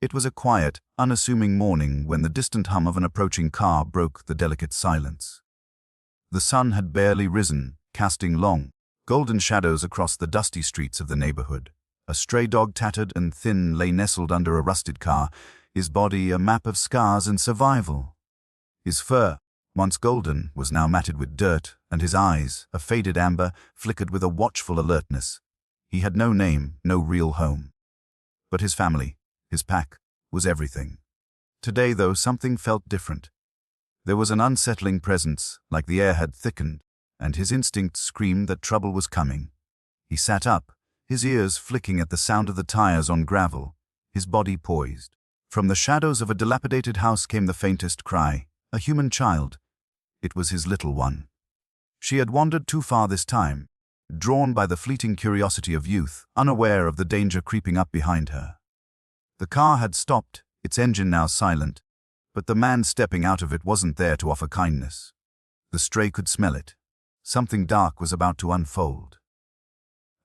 It was a quiet, unassuming morning when the distant hum of an approaching car broke the delicate silence. The sun had barely risen, casting long, golden shadows across the dusty streets of the neighborhood. A stray dog, tattered and thin, lay nestled under a rusted car, his body a map of scars and survival. His fur, once golden, was now matted with dirt, and his eyes, a faded amber, flickered with a watchful alertness. He had no name, no real home. But his family, his pack, was everything. Today, though, something felt different. There was an unsettling presence, like the air had thickened, and his instinct screamed that trouble was coming. He sat up, his ears flicking at the sound of the tires on gravel, his body poised. From the shadows of a dilapidated house came the faintest cry, a human child. It was his little one. She had wandered too far this time, drawn by the fleeting curiosity of youth, unaware of the danger creeping up behind her. The car had stopped, its engine now silent, but the man stepping out of it wasn't there to offer kindness. The stray could smell it. Something dark was about to unfold.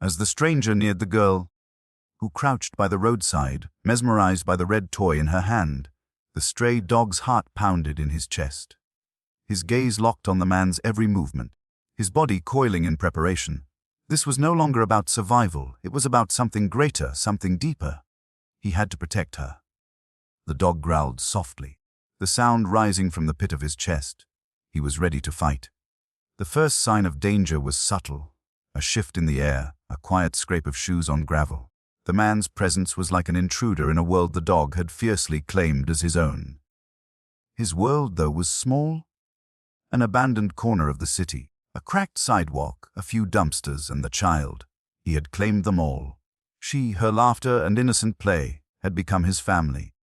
As the stranger neared the girl, who crouched by the roadside, mesmerized by the red toy in her hand, the stray dog's heart pounded in his chest. His gaze locked on the man's every movement, his body coiling in preparation. This was no longer about survival, it was about something greater, something deeper. He had to protect her. The dog growled softly, the sound rising from the pit of his chest. He was ready to fight. The first sign of danger was subtle, a shift in the air, a quiet scrape of shoes on gravel. The man's presence was like an intruder in a world the dog had fiercely claimed as his own. His world, though, was small. An abandoned corner of the city, a cracked sidewalk, a few dumpsters, and the child. He had claimed them all. She, her laughter and innocent play, had become his family.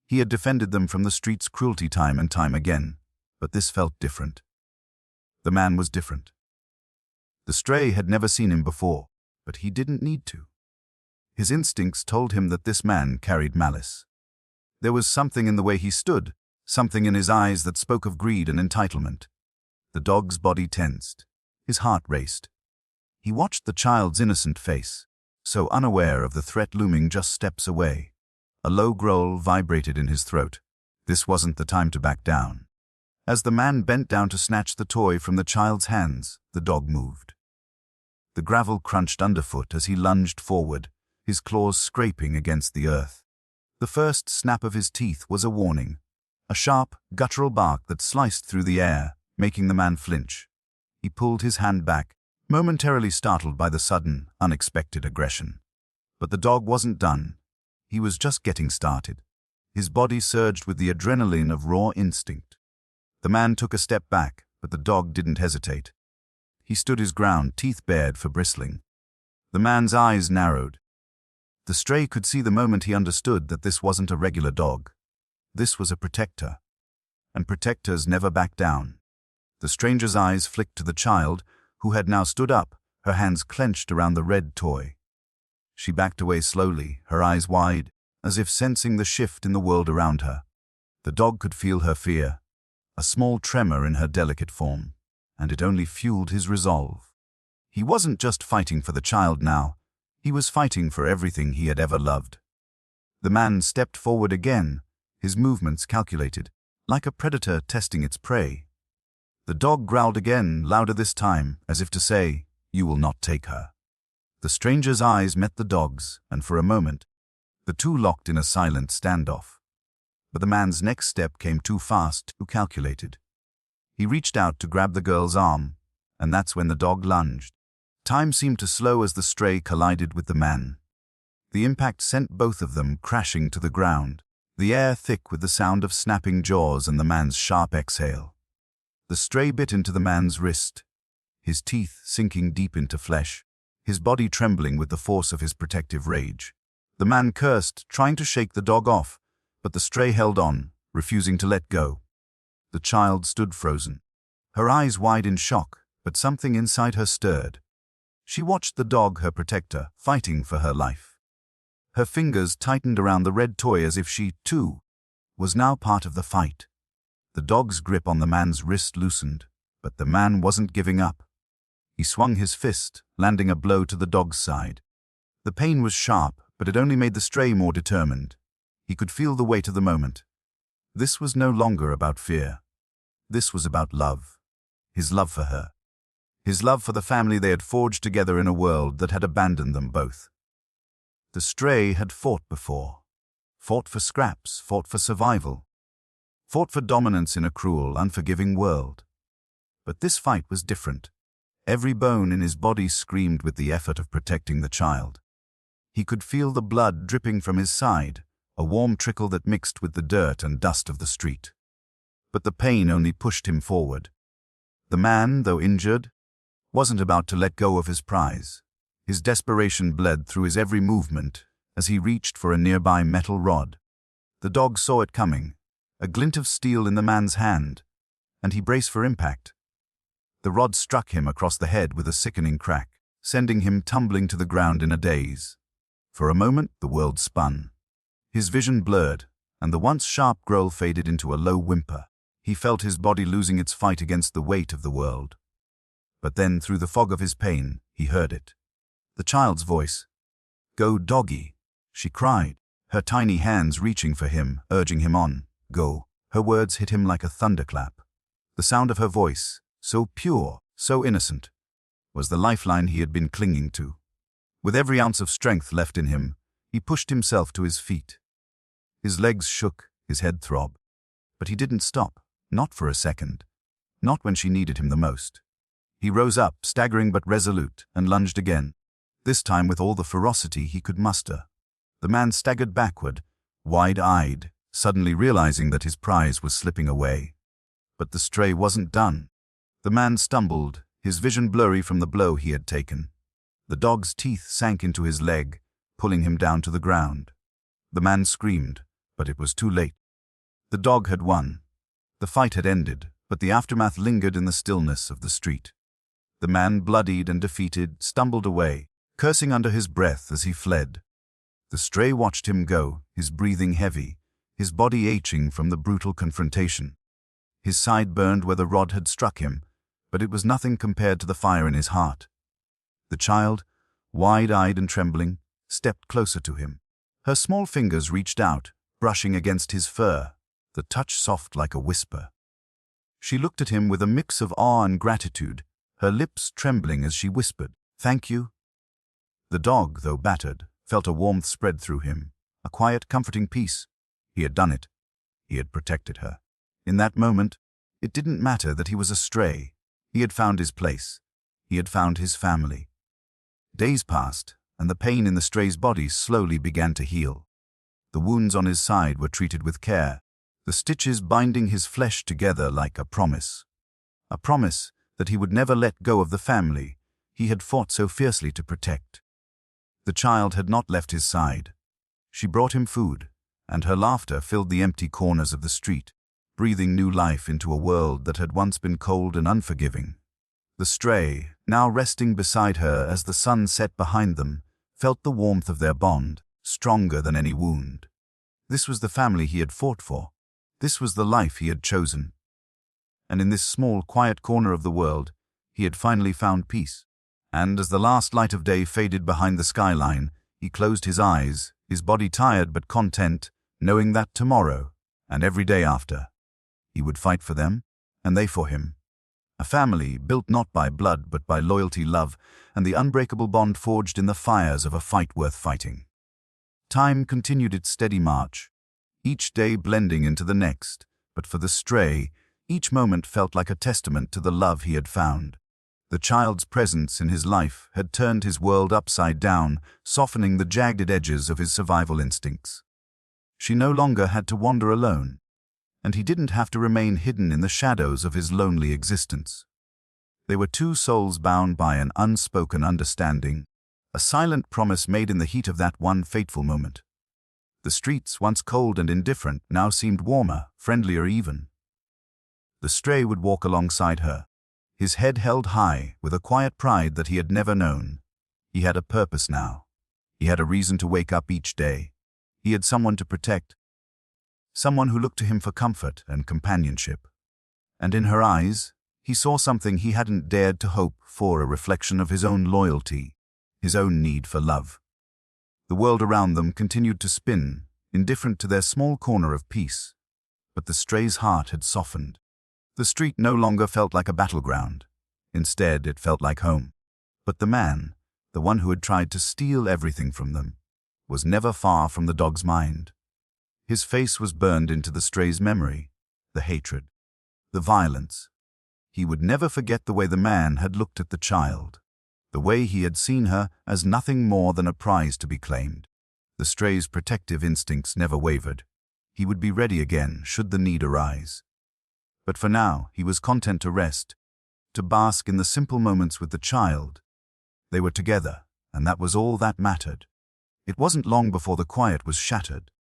He had defended them from the street's cruelty time and time again, but this felt different. The man was different. The stray had never seen him before, but he didn't need to. His instincts told him that this man carried malice. There was something in the way he stood, something in his eyes that spoke of greed and entitlement. The dog's body tensed. His heart raced. He watched the child's innocent face, so unaware of the threat looming just steps away. A low growl vibrated in his throat. This wasn't the time to back down. As the man bent down to snatch the toy from the child's hands, the dog moved. The gravel crunched underfoot as he lunged forward, his claws scraping against the earth. The first snap of his teeth was a warning, a sharp, guttural bark that sliced through the air, making the man flinch. He pulled his hand back, momentarily startled by the sudden, unexpected aggression. But the dog wasn't done. He was just getting started. His body surged with the adrenaline of raw instinct. The man took a step back, but the dog didn't hesitate. He stood his ground, teeth bared for bristling. The man's eyes narrowed. The stray could see the moment he understood that this wasn't a regular dog. This was a protector. And protectors never back down. The stranger's eyes flicked to the child, who had now stood up, her hands clenched around the red toy. She backed away slowly, her eyes wide, as if sensing the shift in the world around her. The dog could feel her fear, a small tremor in her delicate form, and it only fueled his resolve. He wasn't just fighting for the child now, he was fighting for everything he had ever loved. The man stepped forward again, his movements calculated, like a predator testing its prey. The dog growled again, louder this time, as if to say, "You will not take her." The stranger's eyes met the dog's, and for a moment, the two locked in a silent standoff. But the man's next step came too fast, too calculated. He reached out to grab the girl's arm, and that's when the dog lunged. Time seemed to slow as the stray collided with the man. The impact sent both of them crashing to the ground, the air thick with the sound of snapping jaws and the man's sharp exhale. The stray bit into the man's wrist, his teeth sinking deep into flesh, his body trembling with the force of his protective rage. The man cursed, trying to shake the dog off, but the stray held on, refusing to let go. The child stood frozen, her eyes wide in shock, but something inside her stirred. She watched the dog, her protector, fighting for her life. Her fingers tightened around the red toy as if she, too, was now part of the fight. The dog's grip on the man's wrist loosened, but the man wasn't giving up. He swung his fist, landing a blow to the dog's side. The pain was sharp, but it only made the stray more determined. He could feel the weight of the moment. This was no longer about fear. This was about love. His love for her. His love for the family they had forged together in a world that had abandoned them both. The stray had fought before. Fought for scraps, fought for survival. Fought for dominance in a cruel, unforgiving world. But this fight was different. Every bone in his body screamed with the effort of protecting the child. He could feel the blood dripping from his side, a warm trickle that mixed with the dirt and dust of the street. But the pain only pushed him forward. The man, though injured, wasn't about to let go of his prize. His desperation bled through his every movement as he reached for a nearby metal rod. The dog saw it coming, a glint of steel in the man's hand, and he braced for impact. The rod struck him across the head with a sickening crack, sending him tumbling to the ground in a daze. For a moment, the world spun. His vision blurred, and the once sharp growl faded into a low whimper. He felt his body losing its fight against the weight of the world. But then, through the fog of his pain, he heard it. The child's voice. "Go, doggy," she cried, her tiny hands reaching for him, urging him on. "Go." Her words hit him like a thunderclap. The sound of her voice, so pure, so innocent, was the lifeline he had been clinging to. With every ounce of strength left in him, he pushed himself to his feet. His legs shook, his head throbbed. But he didn't stop, not for a second. Not when she needed him the most. He rose up, staggering but resolute, and lunged again, this time with all the ferocity he could muster. The man staggered backward, wide-eyed, suddenly realizing that his prize was slipping away. But the stray wasn't done. The man stumbled, his vision blurry from the blow he had taken. The dog's teeth sank into his leg, pulling him down to the ground. The man screamed, but it was too late. The dog had won. The fight had ended, but the aftermath lingered in the stillness of the street. The man, bloodied and defeated, stumbled away, cursing under his breath as he fled. The stray watched him go, his breathing heavy, his body aching from the brutal confrontation. His side burned where the rod had struck him, but it was nothing compared to the fire in his heart. The child, wide-eyed and trembling, stepped closer to him. Her small fingers reached out, brushing against his fur, the touch soft like a whisper. She looked at him with a mix of awe and gratitude, her lips trembling as she whispered, "Thank you." The dog, though battered, felt a warmth spread through him, a quiet, comforting peace. He had done it. He had protected her. In that moment, it didn't matter that he was a stray. He had found his place. He had found his family. Days passed, and the pain in the stray's body slowly began to heal. The wounds on his side were treated with care, the stitches binding his flesh together like a promise. A promise that he would never let go of the family he had fought so fiercely to protect. The child had not left his side. She brought him food, and her laughter filled the empty corners of the street, breathing new life into a world that had once been cold and unforgiving. The stray, now resting beside her as the sun set behind them, felt the warmth of their bond, stronger than any wound. This was the family he had fought for. This was the life he had chosen. And in this small, quiet corner of the world, he had finally found peace. And as the last light of day faded behind the skyline, he closed his eyes, his body tired but content, knowing that tomorrow, and every day after, he would fight for them, and they for him. A family built not by blood but by loyalty, love, and the unbreakable bond forged in the fires of a fight worth fighting. Time continued its steady march, each day blending into the next, but for the stray, each moment felt like a testament to the love he had found. The child's presence in his life had turned his world upside down, softening the jagged edges of his survival instincts. She no longer had to wander alone, and he didn't have to remain hidden in the shadows of his lonely existence. They were two souls bound by an unspoken understanding, a silent promise made in the heat of that one fateful moment. The streets, once cold and indifferent, now seemed warmer, friendlier even. The stray would walk alongside her, his head held high with a quiet pride that he had never known. He had a purpose now. He had a reason to wake up each day. He had someone to protect, someone who looked to him for comfort and companionship. And in her eyes, he saw something he hadn't dared to hope for, a reflection of his own loyalty, his own need for love. The world around them continued to spin, indifferent to their small corner of peace. But the stray's heart had softened. The street no longer felt like a battleground. Instead, it felt like home. But the man, the one who had tried to steal everything from them, was never far from the dog's mind. His face was burned into the stray's memory, the hatred, the violence. He would never forget the way the man had looked at the child, the way he had seen her as nothing more than a prize to be claimed. The stray's protective instincts never wavered. He would be ready again should the need arise. But for now, he was content to rest, to bask in the simple moments with the child. They were together, and that was all that mattered. It wasn't long before the quiet was shattered.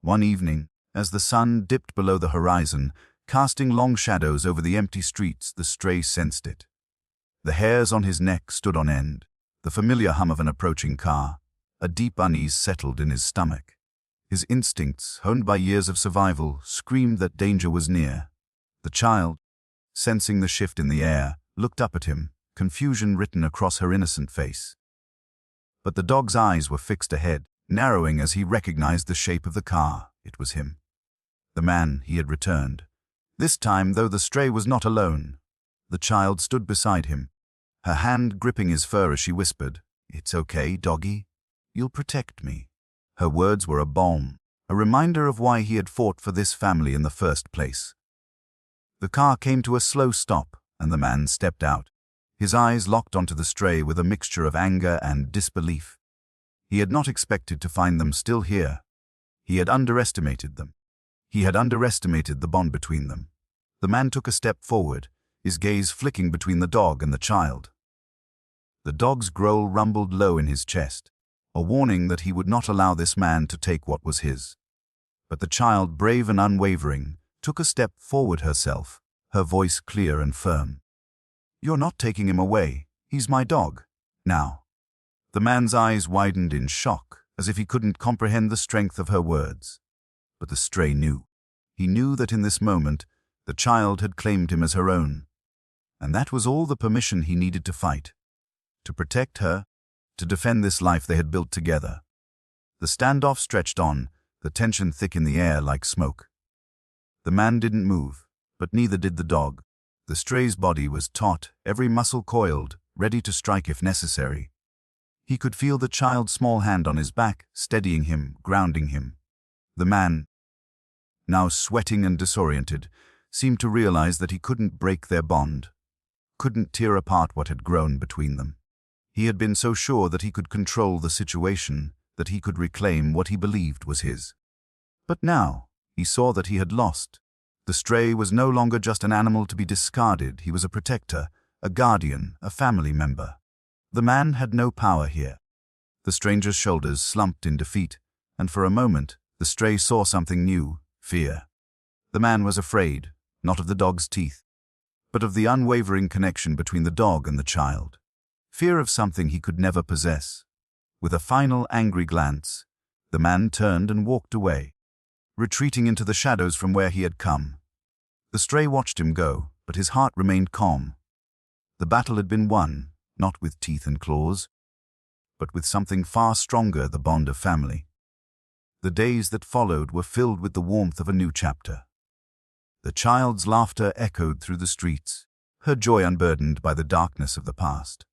One evening, as the sun dipped below the horizon, casting long shadows over the empty streets, the stray sensed it. The hairs on his neck stood on end, the familiar hum of an approaching car. A deep unease settled in his stomach. His instincts, honed by years of survival, screamed that danger was near. The child, sensing the shift in the air, looked up at him, confusion written across her innocent face. But the dog's eyes were fixed ahead, narrowing as he recognized the shape of the car. It was him. The man he had returned. This time, though the stray was not alone. The child stood beside him, her hand gripping his fur as she whispered, "It's okay, doggy. You'll protect me." Her words were a balm, a reminder of why he had fought for this family in the first place. The car came to a slow stop, and the man stepped out. His eyes locked onto the stray with a mixture of anger and disbelief. He had not expected to find them still here. He had underestimated them. He had underestimated the bond between them. The man took a step forward, his gaze flicking between the dog and the child. The dog's growl rumbled low in his chest, a warning that he would not allow this man to take what was his. But the child, brave and unwavering, took a step forward herself, her voice clear and firm. "You're not taking him away. He's my dog. Now." The man's eyes widened in shock, as if he couldn't comprehend the strength of her words. But the stray knew. He knew that in this moment, the child had claimed him as her own. And that was all the permission he needed to fight. To protect her, to defend this life they had built together. The standoff stretched on, the tension thick in the air like smoke. The man didn't move, but neither did the dog. The stray's body was taut, every muscle coiled, ready to strike if necessary. He could feel the child's small hand on his back, steadying him, grounding him. The man, now sweating and disoriented, seemed to realize that he couldn't break their bond, couldn't tear apart what had grown between them. He had been so sure that he could control the situation, that he could reclaim what he believed was his. But now, he saw that he had lost. The stray was no longer just an animal to be discarded. He was a protector, a guardian, a family member. The man had no power here. The stranger's shoulders slumped in defeat, and for a moment, the stray saw something new, fear. The man was afraid, not of the dog's teeth, but of the unwavering connection between the dog and the child. Fear of something he could never possess. With a final angry glance, the man turned and walked away, retreating into the shadows from where he had come. The stray watched him go, but his heart remained calm. The battle had been won, not with teeth and claws, but with something far stronger, the bond of family. The days that followed were filled with the warmth of a new chapter. The child's laughter echoed through the streets, her joy unburdened by the darkness of the past.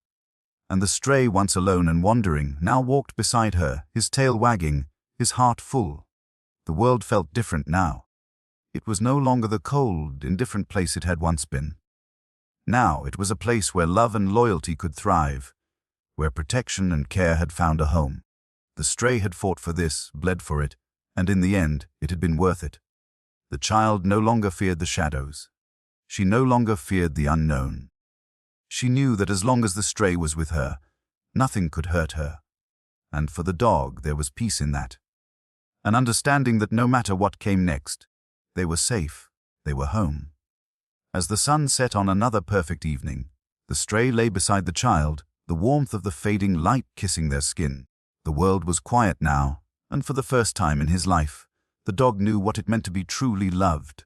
And the stray, once alone and wandering, now walked beside her, his tail wagging, his heart full. The world felt different now. It was no longer the cold, indifferent place it had once been. Now it was a place where love and loyalty could thrive, where protection and care had found a home. The stray had fought for this, bled for it, and in the end, it had been worth it. The child no longer feared the shadows. She no longer feared the unknown. She knew that as long as the stray was with her, nothing could hurt her. And for the dog, there was peace in that. An understanding that no matter what came next, they were safe, they were home. As the sun set on another perfect evening, the stray lay beside the child, the warmth of the fading light kissing their skin. The world was quiet now, and for the first time in his life, the dog knew what it meant to be truly loved.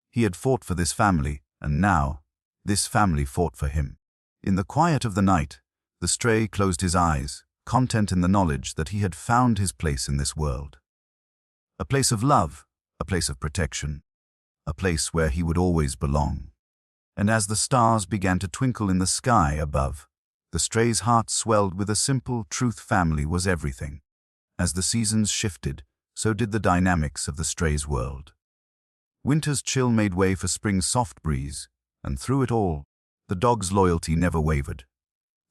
He had fought for this family, and now, this family fought for him. In the quiet of the night, the stray closed his eyes, content in the knowledge that he had found his place in this world. A place of love, a place of protection, a place where he would always belong. And as the stars began to twinkle in the sky above, the stray's heart swelled with a simple truth: family was everything. As the seasons shifted, so did the dynamics of the stray's world. Winter's chill made way for spring's soft breeze, and through it all, the dog's loyalty never wavered.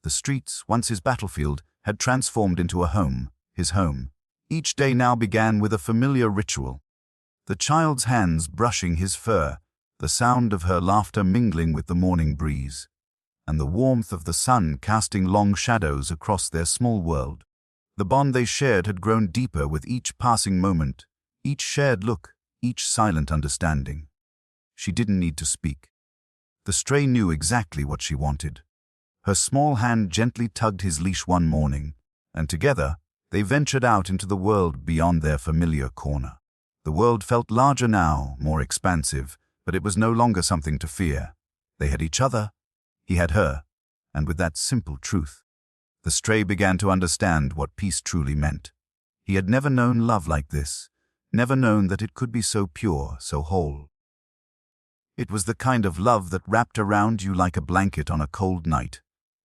The streets, once his battlefield, had transformed into a home, his home. Each day now began with a familiar ritual. The child's hands brushing his fur, the sound of her laughter mingling with the morning breeze, and the warmth of the sun casting long shadows across their small world. The bond they shared had grown deeper with each passing moment, each shared look, each silent understanding. She didn't need to speak. The stray knew exactly what she wanted. Her small hand gently tugged his leash one morning, and together they ventured out into the world beyond their familiar corner. The world felt larger now, more expansive, but it was no longer something to fear. They had each other, he had her, and with that simple truth, the stray began to understand what peace truly meant. He had never known love like this, never known that it could be so pure, so whole. It was the kind of love that wrapped around you like a blanket on a cold night,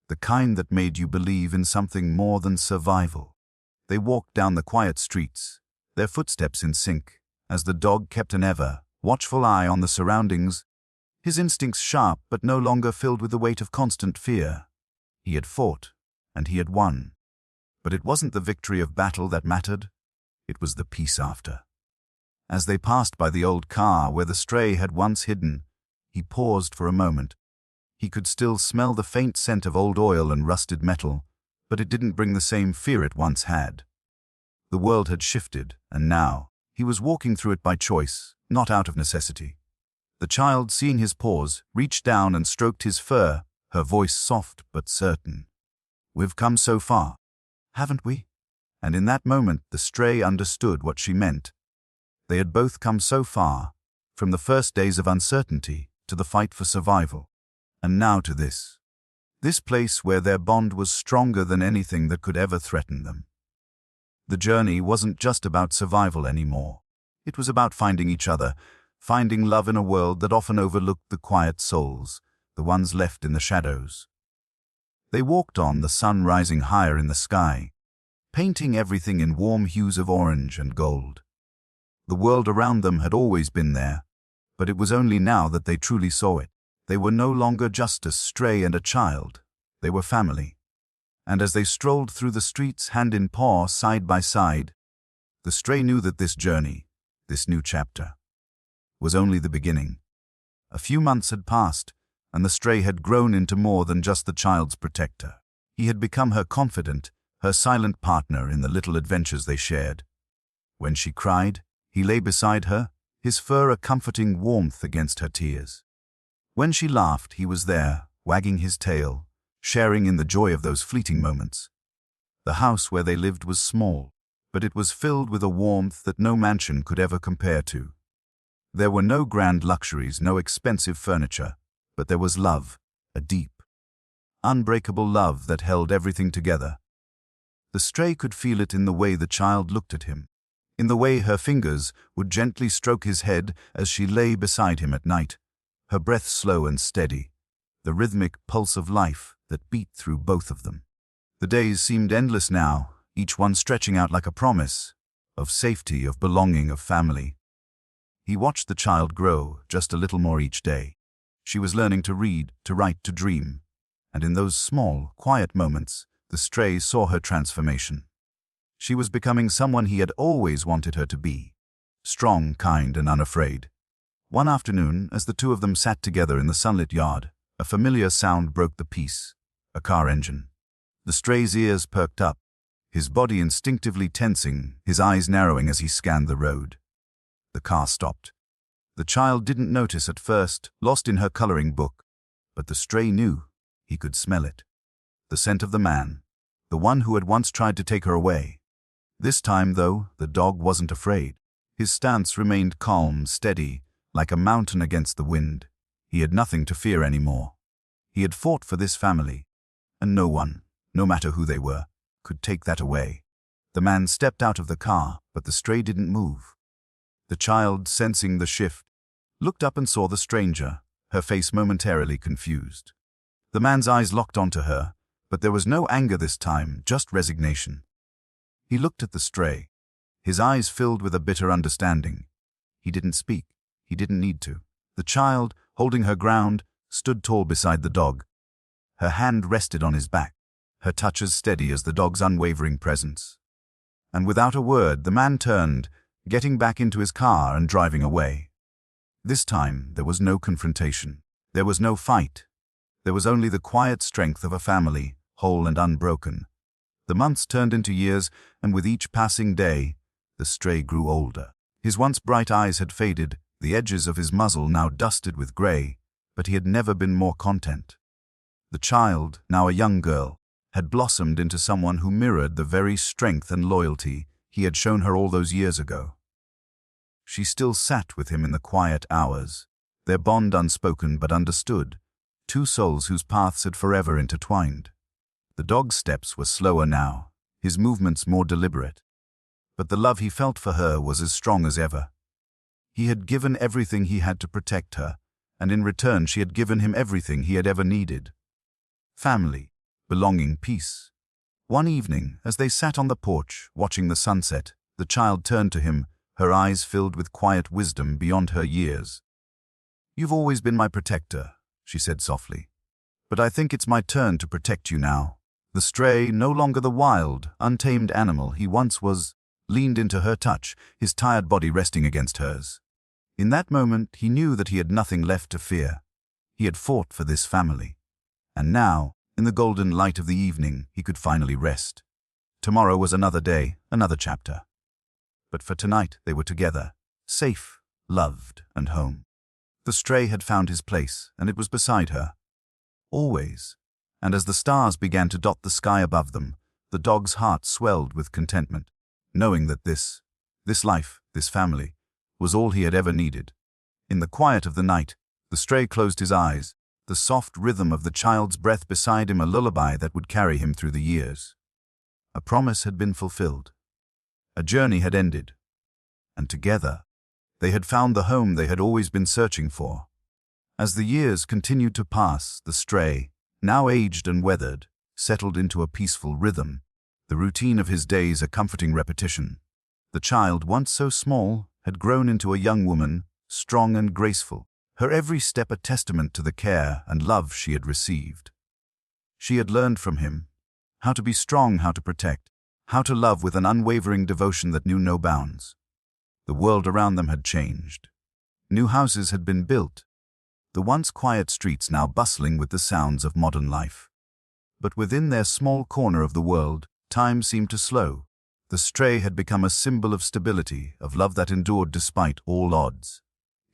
the kind that made you believe in something more than survival. They walked down the quiet streets, their footsteps in sync, as the dog kept an ever watchful eye on the surroundings, his instincts sharp but no longer filled with the weight of constant fear. He had fought, and he had won. But it wasn't the victory of battle that mattered, it was the peace after. As they passed by the old car where the stray had once hidden, he paused for a moment. He could still smell the faint scent of old oil and rusted metal, but it didn't bring the same fear it once had. The world had shifted, and now he was walking through it by choice, not out of necessity. The child, seeing his pause, reached down and stroked his fur, her voice soft but certain. "We've come so far, haven't we?" And in that moment the stray understood what she meant. They had both come so far, from the first days of uncertainty to the fight for survival, and now to this place where their bond was stronger than anything that could ever threaten them. The journey wasn't just about survival anymore. It was about finding each other, finding love in a world that often overlooked the quiet souls, the ones left in the shadows. They walked on, the sun rising higher in the sky, painting everything in warm hues of orange and gold. The world around them had always been there, but it was only now that they truly saw it. They were no longer just a stray and a child, they were family. And as they strolled through the streets hand in paw, side by side, the stray knew that this journey, this new chapter, was only the beginning. A few months had passed, and the stray had grown into more than just the child's protector. He had become her confidant, her silent partner in the little adventures they shared. When she cried, he lay beside her, his fur a comforting warmth against her tears. When she laughed, he was there, wagging his tail, sharing in the joy of those fleeting moments. The house where they lived was small, but it was filled with a warmth that no mansion could ever compare to. There were no grand luxuries, no expensive furniture, but there was love, a deep, unbreakable love that held everything together. The stray could feel it in the way the child looked at him, in the way her fingers would gently stroke his head as she lay beside him at night, her breath slow and steady, the rhythmic pulse of life that beat through both of them. The days seemed endless now, each one stretching out like a promise of safety, of belonging, of family. He watched the child grow just a little more each day. She was learning to read, to write, to dream, and in those small, quiet moments, the stray saw her transformation. She was becoming someone he had always wanted her to be, strong, kind, and unafraid. One afternoon, as the two of them sat together in the sunlit yard, a familiar sound broke the peace, a car engine. The stray's ears perked up, his body instinctively tensing, his eyes narrowing as he scanned the road. The car stopped. The child didn't notice at first, lost in her coloring book, but the stray knew. He could smell it. The scent of the man, the one who had once tried to take her away. This time, though, the dog wasn't afraid. His stance remained calm, steady, like a mountain against the wind. He had nothing to fear anymore. He had fought for this family, and no one, no matter who they were, could take that away. The man stepped out of the car, but the stray didn't move. The child, sensing the shift, looked up and saw the stranger, her face momentarily confused. The man's eyes locked onto her, but there was no anger this time, just resignation. He looked at the stray, his eyes filled with a bitter understanding. He didn't speak. He didn't need to. The child, holding her ground, stood tall beside the dog. Her hand rested on his back, her touch as steady as the dog's unwavering presence. And without a word, the man turned, getting back into his car and driving away. This time, there was no confrontation. There was no fight. There was only the quiet strength of a family, whole and unbroken. The months turned into years, and with each passing day, the stray grew older. His once bright eyes had faded, the edges of his muzzle now dusted with gray, but he had never been more content. The child, now a young girl, had blossomed into someone who mirrored the very strength and loyalty he had shown her all those years ago. She still sat with him in the quiet hours, their bond unspoken but understood, two souls whose paths had forever intertwined. The dog's steps were slower now, his movements more deliberate, but the love he felt for her was as strong as ever. He had given everything he had to protect her, and in return she had given him everything he had ever needed. Family, belonging, peace. One evening, as they sat on the porch, watching the sunset, the child turned to him, her eyes filled with quiet wisdom beyond her years. "You've always been my protector," she said softly. "But I think it's my turn to protect you now." The stray, no longer the wild, untamed animal he once was, leaned into her touch, his tired body resting against hers. In that moment, he knew that he had nothing left to fear. He had fought for this family. And now, in the golden light of the evening, he could finally rest. Tomorrow was another day, another chapter. But for tonight, they were together, safe, loved, and home. The stray had found his place, and it was beside her. Always. And as the stars began to dot the sky above them, the dog's heart swelled with contentment, knowing that this life, this family, was all he had ever needed. In the quiet of the night, the stray closed his eyes, the soft rhythm of the child's breath beside him a lullaby that would carry him through the years. A promise had been fulfilled. A journey had ended. And together, they had found the home they had always been searching for. As the years continued to pass, the stray, now aged and weathered, settled into a peaceful rhythm, the routine of his days a comforting repetition. The child, once so small, had grown into a young woman, strong and graceful, her every step a testament to the care and love she had received. She had learned from him how to be strong, how to protect, how to love with an unwavering devotion that knew no bounds. The world around them had changed. New houses had been built, the once quiet streets now bustling with the sounds of modern life. But within their small corner of the world, time seemed to slow. The stray had become a symbol of stability, of love that endured despite all odds.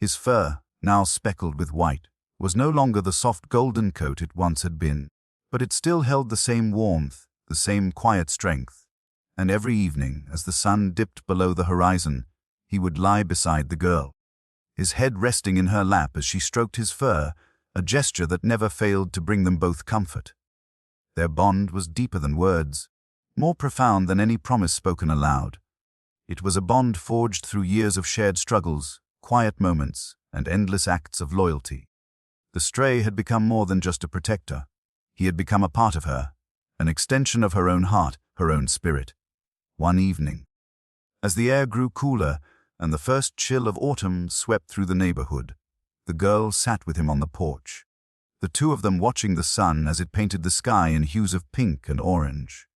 His fur, now speckled with white, was no longer the soft golden coat it once had been, but it still held the same warmth, the same quiet strength. And every evening, as the sun dipped below the horizon, he would lie beside the girl, his head resting in her lap as she stroked his fur, a gesture that never failed to bring them both comfort. Their bond was deeper than words, more profound than any promise spoken aloud. It was a bond forged through years of shared struggles, quiet moments, and endless acts of loyalty. The stray had become more than just a protector. He had become a part of her, an extension of her own heart, her own spirit. One evening, as the air grew cooler and the first chill of autumn swept through the neighborhood, the girl sat with him on the porch, the two of them watching the sun as it painted the sky in hues of pink and orange.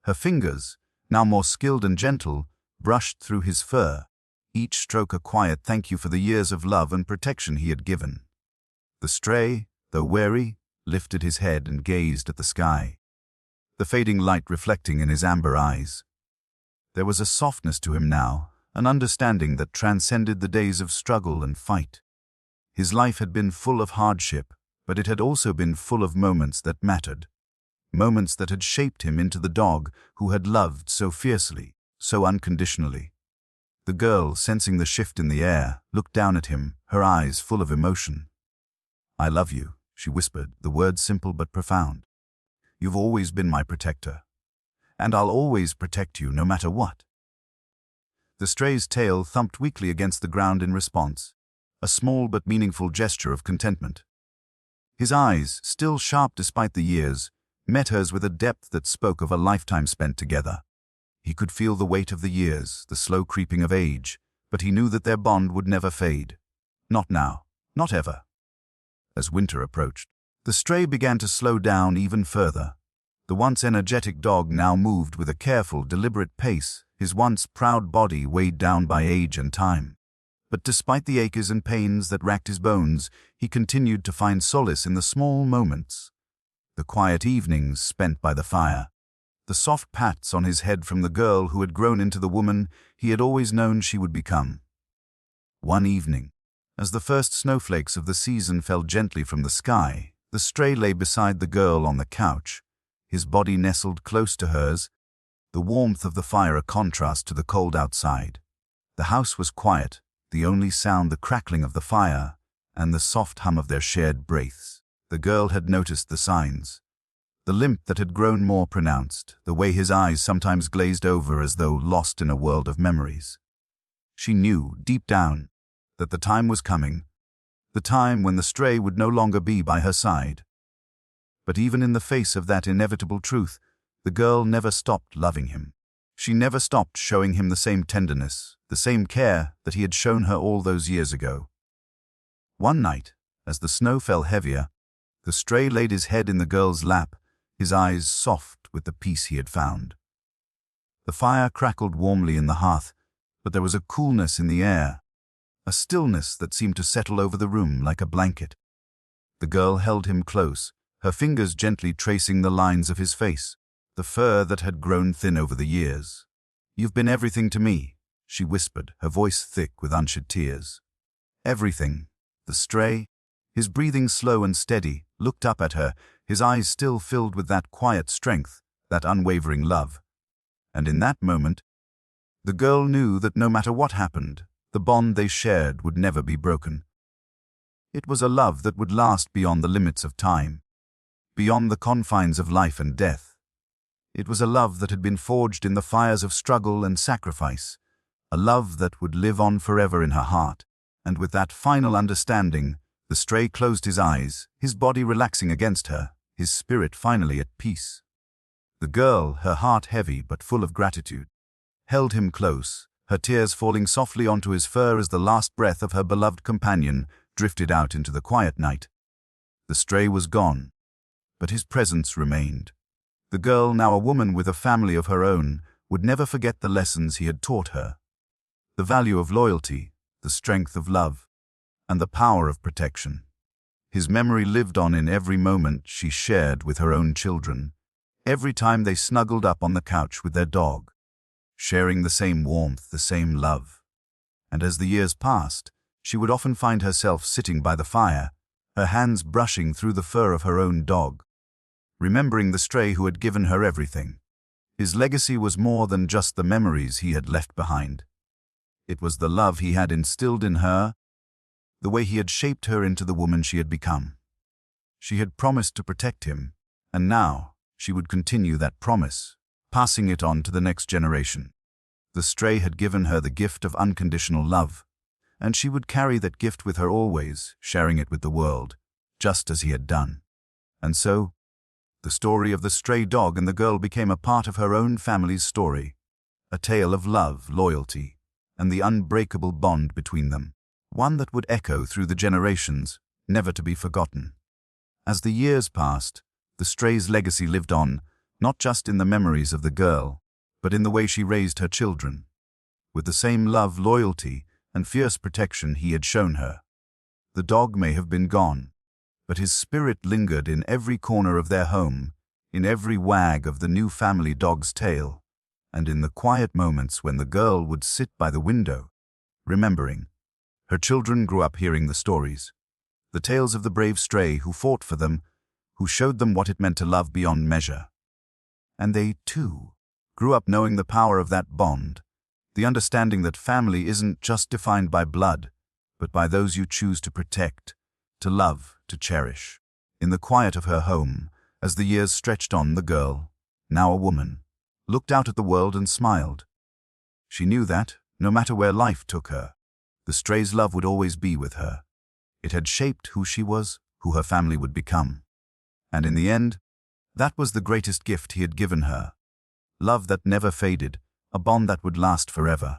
Her fingers, now more skilled and gentle, brushed through his fur, each stroke a quiet thank you for the years of love and protection he had given. The stray, though wary, lifted his head and gazed at the sky, the fading light reflecting in his amber eyes. There was a softness to him now, an understanding that transcended the days of struggle and fight. His life had been full of hardship, but it had also been full of moments that mattered, moments that had shaped him into the dog who had loved so fiercely, so unconditionally. The girl, sensing the shift in the air, looked down at him, her eyes full of emotion. "I love you," she whispered, the words simple but profound. "You've always been my protector, and I'll always protect you no matter what." The stray's tail thumped weakly against the ground in response, a small but meaningful gesture of contentment. His eyes, still sharp despite the years, met hers with a depth that spoke of a lifetime spent together. He could feel the weight of the years, the slow creeping of age, but he knew that their bond would never fade. Not now, not ever. As winter approached, the stray began to slow down even further. The once energetic dog now moved with a careful, deliberate pace, his once proud body weighed down by age and time. But despite the aches and pains that racked his bones, he continued to find solace in the small moments. The quiet evenings spent by the fire, the soft pats on his head from the girl who had grown into the woman he had always known she would become. One evening, as the first snowflakes of the season fell gently from the sky, the stray lay beside the girl on the couch, his body nestled close to hers, the warmth of the fire a contrast to the cold outside. The house was quiet, the only sound the crackling of the fire and the soft hum of their shared breaths. The girl had noticed the signs. The limp that had grown more pronounced, the way his eyes sometimes glazed over as though lost in a world of memories. She knew, deep down, that the time was coming, the time when the stray would no longer be by her side. But even in the face of that inevitable truth, the girl never stopped loving him. She never stopped showing him the same tenderness, the same care that he had shown her all those years ago. One night, as the snow fell heavier, the stray laid his head in the girl's lap, his eyes soft with the peace he had found. The fire crackled warmly in the hearth, but there was a coolness in the air, a stillness that seemed to settle over the room like a blanket. The girl held him close, her fingers gently tracing the lines of his face, the fur that had grown thin over the years. "You've been everything to me," she whispered, her voice thick with unshed tears. Everything. The stray, his breathing slow and steady, looked up at her, his eyes still filled with that quiet strength, that unwavering love. And in that moment, the girl knew that no matter what happened, the bond they shared would never be broken. It was a love that would last beyond the limits of time, beyond the confines of life and death. It was a love that had been forged in the fires of struggle and sacrifice, a love that would live on forever in her heart. And with that final understanding, the stray closed his eyes, his body relaxing against her, his spirit finally at peace. The girl, her heart heavy but full of gratitude, held him close, her tears falling softly onto his fur as the last breath of her beloved companion drifted out into the quiet night. The stray was gone, but his presence remained. The girl, now a woman with a family of her own, would never forget the lessons he had taught her. The value of loyalty, the strength of love, and the power of protection. His memory lived on in every moment she shared with her own children, every time they snuggled up on the couch with their dog, sharing the same warmth, the same love. And as the years passed, she would often find herself sitting by the fire, her hands brushing through the fur of her own dog, remembering the stray who had given her everything. His legacy was more than just the memories he had left behind. It was the love he had instilled in her, the way he had shaped her into the woman she had become. She had promised to protect him, and now she would continue that promise, passing it on to the next generation. The stray had given her the gift of unconditional love, and she would carry that gift with her always, sharing it with the world, just as he had done. And so, the story of the stray dog and the girl became a part of her own family's story, a tale of love, loyalty, and the unbreakable bond between them, one that would echo through the generations, never to be forgotten. As the years passed, the stray's legacy lived on, not just in the memories of the girl, but in the way she raised her children, with the same love, loyalty, and fierce protection he had shown her. The dog may have been gone, but his spirit lingered in every corner of their home, in every wag of the new family dog's tail, and in the quiet moments when the girl would sit by the window, remembering. Her children grew up hearing the stories, the tales of the brave stray who fought for them, who showed them what it meant to love beyond measure. And they, too, grew up knowing the power of that bond, the understanding that family isn't just defined by blood, but by those you choose to protect, to love, to cherish. In the quiet of her home, as the years stretched on, the girl, now a woman, looked out at the world and smiled. She knew that, No matter where life took her, the stray's love would always be with her. It had shaped who she was, who her family would become. And in the end, that was the greatest gift he had given her. Love that never faded, a bond that would last forever.